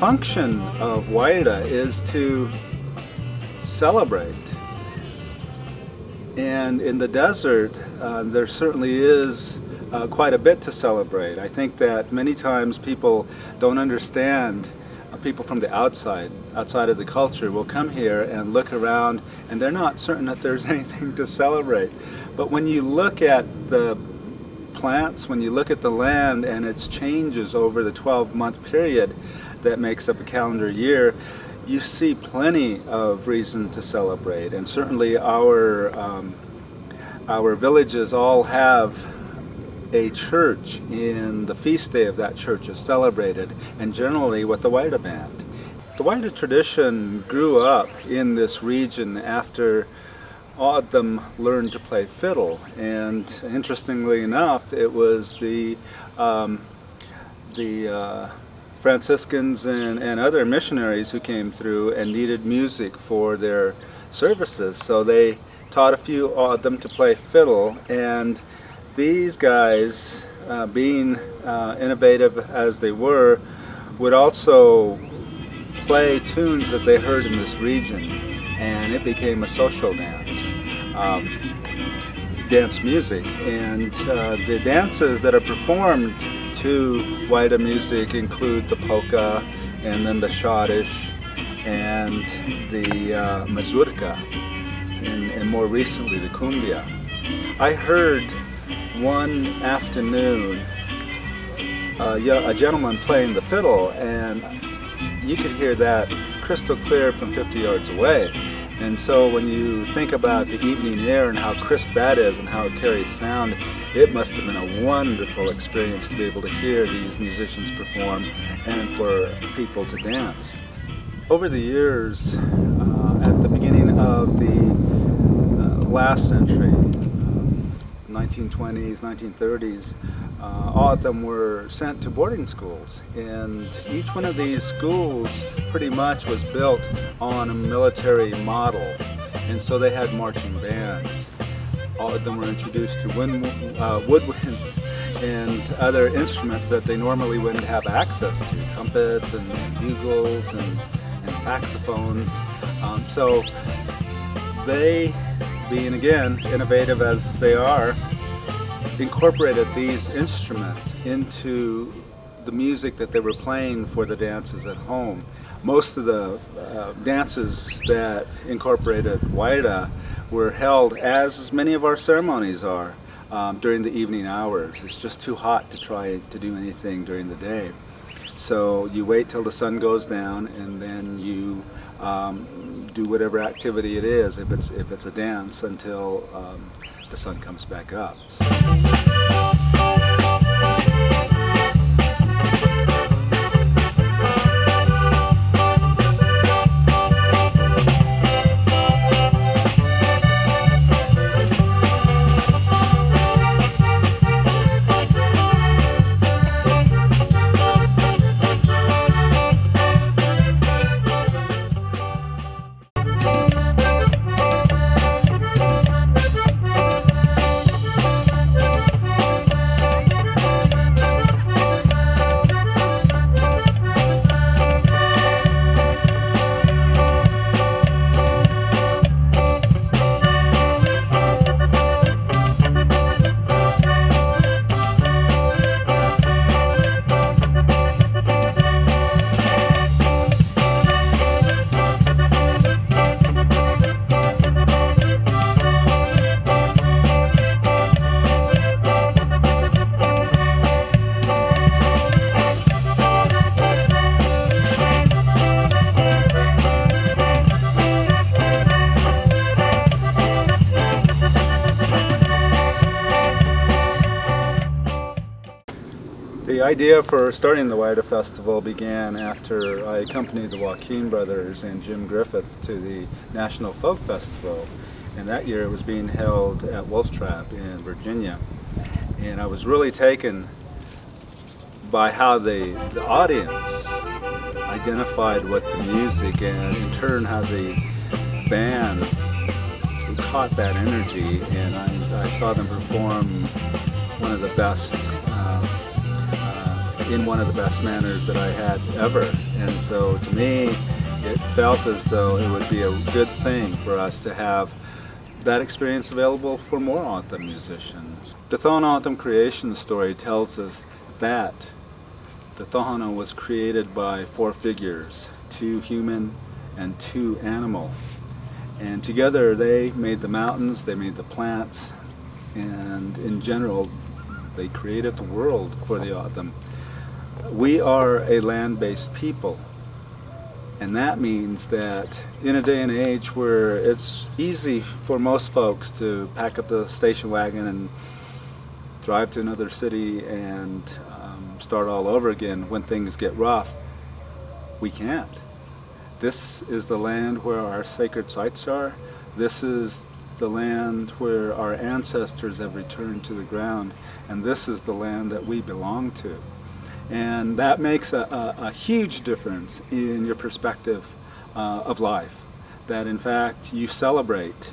function of waila is to celebrate. And in the desert, there certainly is quite a bit to celebrate. I think that many times people don't understand, people from the outside of the culture will come here and look around and they're not certain that there's anything to celebrate. But when you look at the plants, when you look at the land and its changes over the 12-month period that makes up a calendar year, you see plenty of reason to celebrate. And certainly our villages all have a church, and the feast day of that church is celebrated, and generally with the waila band. The waila tradition grew up in this region after O'odham learned to play fiddle, and interestingly enough, it was the Franciscans and other missionaries who came through and needed music for their services, so they taught a few O'odham to play fiddle. And these guys, being innovative as they were, would also play tunes that they heard in this region, and it became a social dance music. And the dances that are performed to waila music include the polka, and then the Schottisch, and the mazurka, and more recently the cumbia. I heard one afternoon a gentleman playing the fiddle, and you could hear that crystal clear from 50 yards away. And so when you think about the evening air and how crisp that is and how it carries sound, it must have been a wonderful experience to be able to hear these musicians perform and for people to dance. Over the years, at the beginning of the last century, 1920s, 1930s, O'odham were sent to boarding schools, and each one of these schools pretty much was built on a military model, and so they had marching bands. O'odham were introduced to woodwinds and other instruments that they normally wouldn't have access to, trumpets and bugles and saxophones. So they, being again innovative as they are, incorporated these instruments into the music that they were playing for the dances at home. Most of the dances that incorporated waila were held, as many of our ceremonies are, during the evening hours. It's just too hot to try to do anything during the day. So you wait till the sun goes down, and then you do whatever activity it is, if it's a dance, until the sun comes back up. So. The idea for starting the Waila Festival began after I accompanied the Joaquin brothers and Jim Griffith to the National Folk Festival, and that year it was being held at Wolf Trap in Virginia. And I was really taken by how the audience identified with the music, and in turn how the band caught that energy, and I saw them perform one of the best in one of the best manners that I had ever. And so to me, it felt as though it would be a good thing for us to have that experience available for more O'odham musicians. The Tohono O'odham creation story tells us that the Tohono was created by 4 figures, 2 human and 2 animal. And together they made the mountains, they made the plants, and in general they created the world for the O'odham. We are a land-based people, and that means that in a day and age where it's easy for most folks to pack up the station wagon and drive to another city and start all over again when things get rough, we can't. This is the land where our sacred sites are. This is the land where our ancestors have returned to the ground, and this is the land that we belong to. And that makes a huge difference in your perspective of life, that in fact you celebrate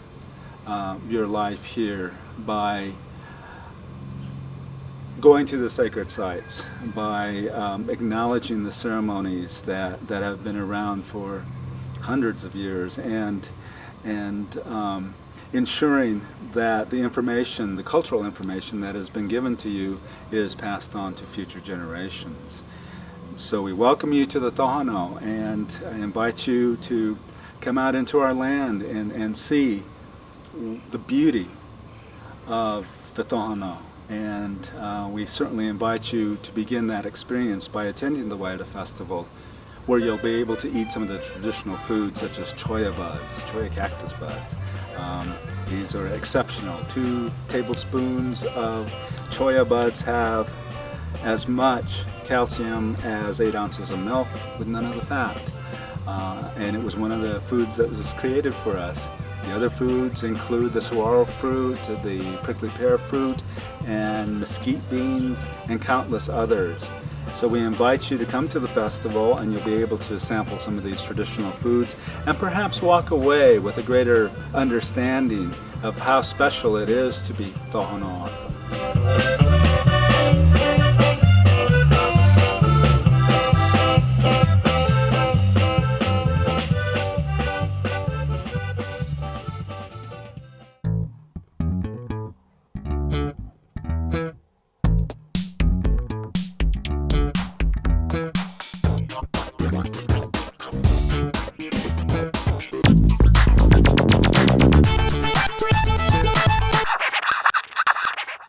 your life here by going to the sacred sites, by acknowledging the ceremonies that have been around for hundreds of years, and ensuring that the information, the cultural information that has been given to you is passed on to future generations. So we welcome you to the Tohono, and I invite you to come out into our land and see the beauty of the Tohono. And we certainly invite you to begin that experience by attending the Waila Festival, where you'll be able to eat some of the traditional foods such as choya buds, choya cactus buds. These are exceptional. 2 tablespoons of choya buds have as much calcium as 8 ounces of milk with none of the fat. And it was one of the foods that was created for us. The other foods include the saguaro fruit, the prickly pear fruit, and mesquite beans, and countless others. So we invite you to come to the festival, and you'll be able to sample some of these traditional foods and perhaps walk away with a greater understanding of how special it is to be Tohono O'odham.